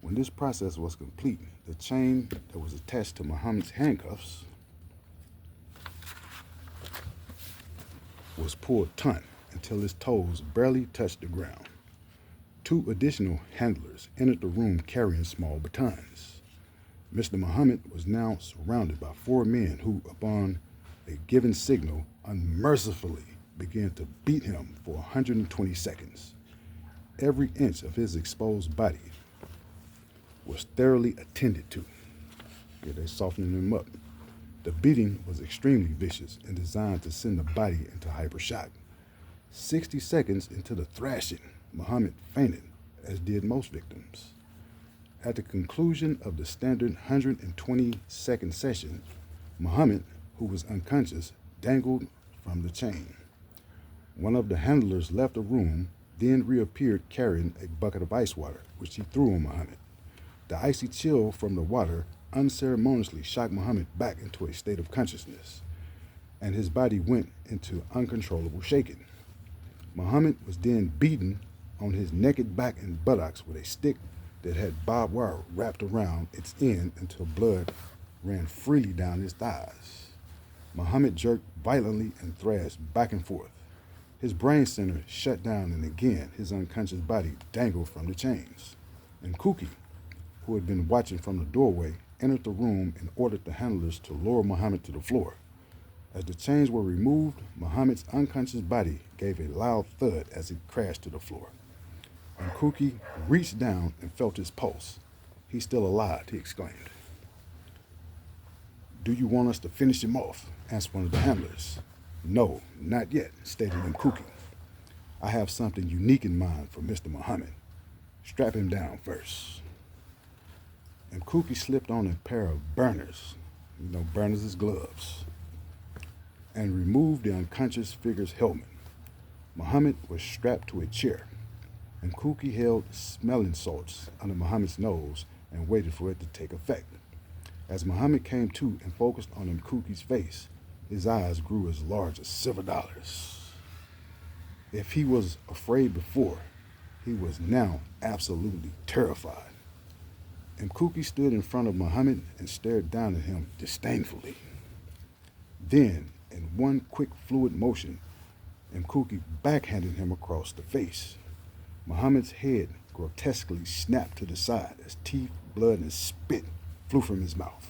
When this process was complete, the chain that was attached to Muhammad's handcuffs was pulled taut until his toes barely touched the ground. Two additional handlers entered the room carrying small batons. Mr. Muhammad was now surrounded by four men who, upon a given signal, unmercifully began to beat him for 120 seconds. Every inch of his exposed body was thoroughly attended to. Yeah, they softened him up. The beating was extremely vicious and designed to send the body into hypershock. 60 seconds into the thrashing, Muhammad fainted, as did most victims. At the conclusion of the standard 120-second session, Muhammad, who was unconscious, dangled from the chain. One of the handlers left the room, then reappeared carrying a bucket of ice water, which he threw on Muhammad. The icy chill from the water unceremoniously shocked Muhammad back into a state of consciousness, and his body went into uncontrollable shaking. Muhammad was then beaten on his naked back and buttocks with a stick that had barbed wire wrapped around its end until blood ran freely down his thighs. Muhammad jerked violently and thrashed back and forth. His brain center shut down, and again his unconscious body dangled from the chains. And Kuki, who had been watching from the doorway, entered the room and ordered the handlers to lower Muhammad to the floor. As the chains were removed, Muhammad's unconscious body gave a loud thud as it crashed to the floor. And Kuki reached down and felt his pulse. "He's still alive," he exclaimed. "Do you want us to finish him off?" asked one of the handlers. "No, not yet," stated Kuki. "I have something unique in mind for Mr. Muhammad. Strap him down first." And Kuki slipped on a pair of burners, burners as gloves, and removed the unconscious figure's helmet. Muhammad was strapped to a chair, and Kuki held smelling salts under Muhammad's nose and waited for it to take effect. As Muhammad came to and focused on Mkuki's face, his eyes grew as large as silver dollars. If he was afraid before, he was now absolutely terrified. Mkuki stood in front of Muhammad and stared down at him disdainfully. Then, in one quick fluid motion, Mkuki backhanded him across the face. Muhammad's head grotesquely snapped to the side as teeth, blood, and spit flew from his mouth.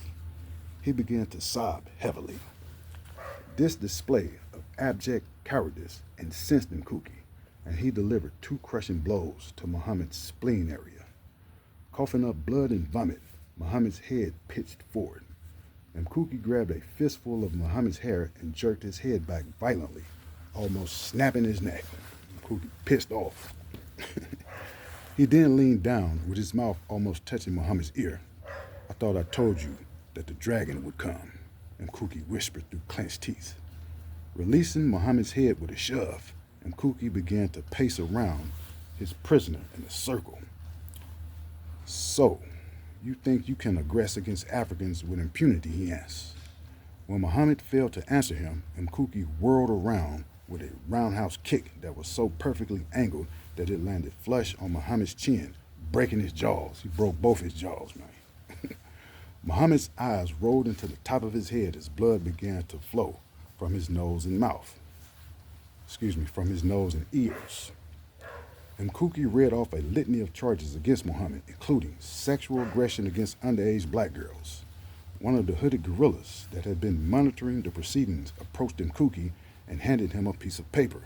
He began to sob heavily. This display of abject cowardice incensed Mkuki, and he delivered two crushing blows to Muhammad's spleen area. Coughing up blood and vomit, Muhammad's head pitched forward. Mkuki grabbed a fistful of Muhammad's hair and jerked his head back violently, almost snapping his neck. Mkuki pissed off. He then leaned down with his mouth almost touching Muhammad's ear. "I thought I told you that the dragon would come," Mkuki whispered through clenched teeth. Releasing Muhammad's head with a shove, Mkuki began to pace around his prisoner in a circle. "So, you think you can aggress against Africans with impunity?" he asked. When Muhammad failed to answer him, Mkuki whirled around with a roundhouse kick that was so perfectly angled that it landed flush on Muhammad's chin, breaking his jaws. He broke both his jaws, man. Muhammad's eyes rolled into the top of his head as blood began to flow from his nose and mouth. From his nose and ears. Mkuki read off a litany of charges against Muhammad, including sexual aggression against underage black girls. One of the hooded guerrillas that had been monitoring the proceedings approached Mkuki and handed him a piece of paper.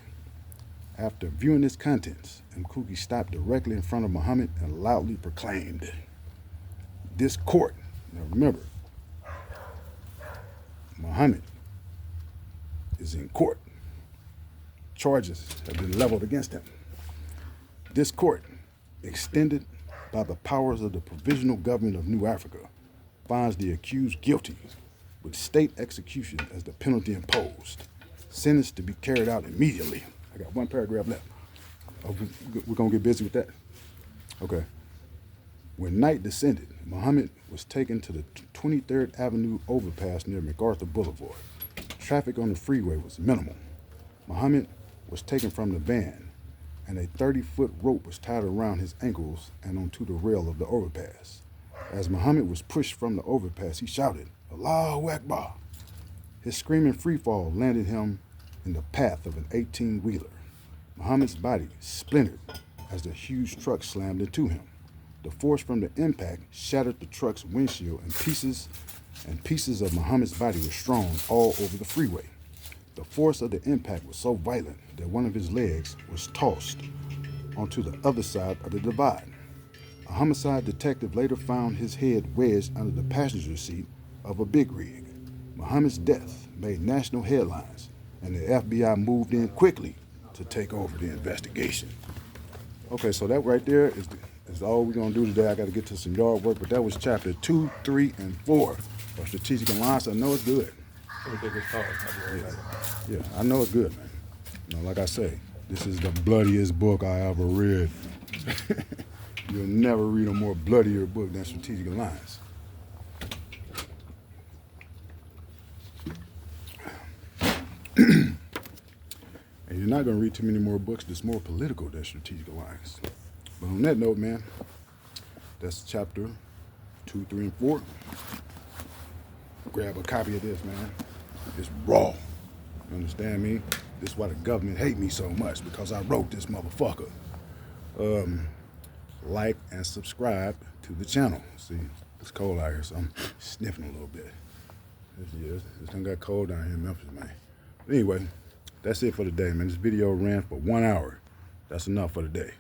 After viewing its contents, Mkuki stopped directly in front of Muhammad and loudly proclaimed, "This court," now remember, Muhammad is in court. Charges have been leveled against him. "This court, extended by the powers of the Provisional Government of New Africa, finds the accused guilty, with state execution as the penalty imposed. Sentence to be carried out immediately." I got one paragraph left. Oh, we're going to get busy with that. Okay. When night descended, Muhammad was taken to the 23rd Avenue overpass near MacArthur Boulevard. Traffic on the freeway was minimal. Muhammad was taken from the van, and a 30-foot rope was tied around his ankles and onto the rail of the overpass. As Muhammad was pushed from the overpass, he shouted, "Allahu Akbar." His screaming freefall landed him in the path of an 18-wheeler. Muhammad's body splintered as the huge truck slammed into him. The force from the impact shattered the truck's windshield, and pieces of Muhammad's body were strewn all over the freeway. The force of the impact was so violent that one of his legs was tossed onto the other side of the divide. A homicide detective later found his head wedged under the passenger seat of a big rig. Muhammad's death made national headlines, and the FBI moved in quickly to take over the investigation. Okay, so that right there is all we're going to do today. I got to get to some yard work, but that was chapter 2, 3, and 4 of Strategic Alliance. I know it's good. Yeah, I know it's good, man. You know, like I say, this is the bloodiest book I ever read. You'll never read a more bloodier book than Strategic Alliance. And you're not going to read too many more books that's more political than Strategic Alliance. But on that note, man, that's chapter 2, 3, and 4. Grab a copy of this, man. It's raw. You understand me? This is why the government hate me so much, because I wrote this motherfucker. Like and subscribe to the channel. See, it's cold out here, so I'm sniffing a little bit. This done got cold down here in Memphis, man. But anyway, that's it for today, man. This video ran for 1 hour. That's enough for today.